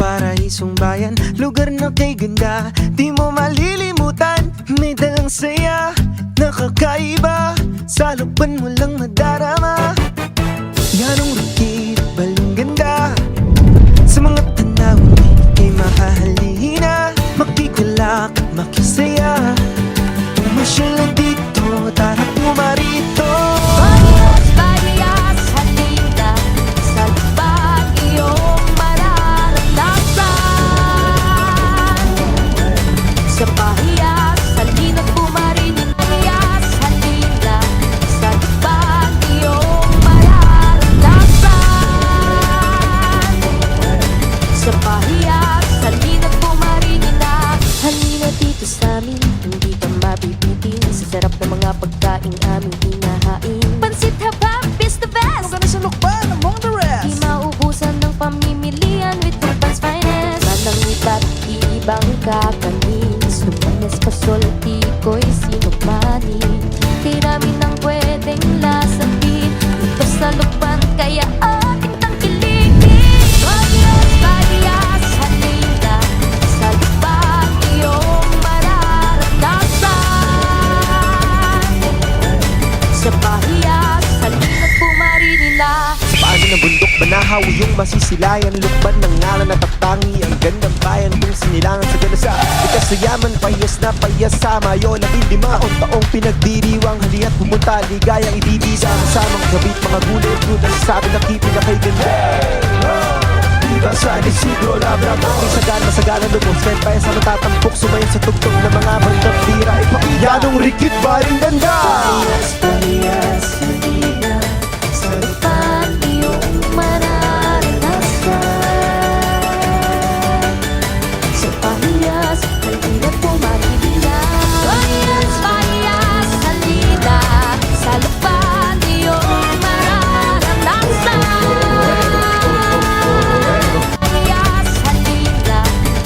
paraisong bayan, lugar na kay ganda, di mo malilimutan. May dalang saya, nakakaiba, sa lukban mo lang madarama. Yanong rikit, balong ganda, sa mga tanawin ay makahalina. Makikalak at makisaya, umasyal na dito, tara't pumarito. Parehas, parehas, halina sa lupang iyong mararanasan. Sa pahiyas, halina't pumarinin. Parehas, halina sa lupang iyong mararanasan. Sa pahiyas, halina't pumarinin na. Halina dito sa amin, hindi ka mabibitin. Sa sarap ng mga pagkain aming hinahain. Pansit habang is the best. Maganda sa lukban among the Di rest. maubusan ng pamimilian with Lukban's finest. Manangit at ibang kakanin. Lumanes, pasol, tikoy, sinukmani. Kay namin ang pwedeng lasatin. Ito sa Lukban, kaya ating tangkilikin. Parehas, parehas, halina sa lupang iyong mararanasan. Sa pahiyas, halina't pumarinin na. Paano ng bundok banahaw yung masisilayan, lukban ng ngalan at tatangi ang gandang bayan kung sinilangan sa ganasa. Ikas sa yaman, payas na payas sa Mayo, 15 taong pinagdiriwang, hali't pumunta, ligayang ibibisa. Kasamang gabit, mga gulay, fruit, ang sabi na kipin na kay ganda. Diba sa disiglo, labram ang isagan, masagalan lubos, kahit pa sa matatampok, sumayon sa tugtog ng mga bandang tira. Ipakita yanong rikit ba rin ganda? Parehas, parehas, halina sa lupang iyong mararanasan. Sa pahiyas, halina't pumarinin na. Parehas, parehas, halina sa lupang iyong mararanasan. Parehas, halina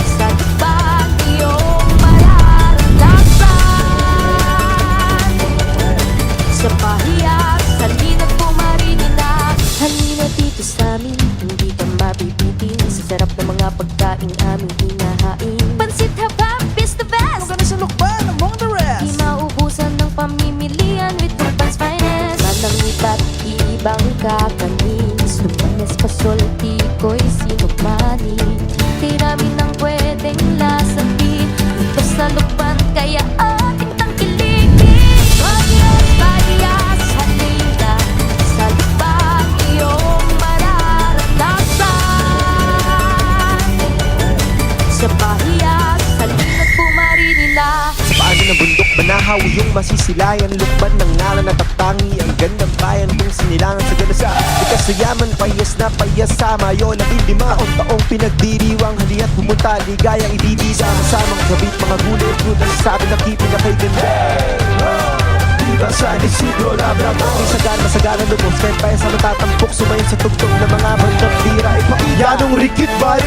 sa lupang iyong mararanasan. Sa pahiyas, halina't pumarinin na. Halina dito sa amin, hindi ka mabibitin. Sa sarap ng mga pagkain aming hinahain. Pansit habang is the best. Maganda sa lukban among the Di rest. maubusan ng pamimilian with Lukban's finest. Manangit at ibang kakanin. Lumanes, pasol, tikoy, sinukmani. Kay namin ang pwedeng lasatin. Ito sa Lukban, kaya ating tangkilikin. Parehas, parehas, halina sa lupang iyong mararanasan. Sa pahiyas, halina't pumarinin na. Paano ng bundok banahaw yung masisilayan, lukban ng ngalan at tatangi ang gandang bayan kung sinilangan sa ganasa. Ikas sa yaman, payas na payas sa Mayo, 15 taong pinagdiriwang, hali't pumunta, ligayang ibibisa. Kasamang gabit, mga gulay, fruit, ang sabi na kipin na kay ganda. Diba sa disiglo, labram ang isagan, masagalan lubos, kahit pa sa matatampok, sumayon sa tugtog ng mga bandang tira. Ipakita yanong rikit ba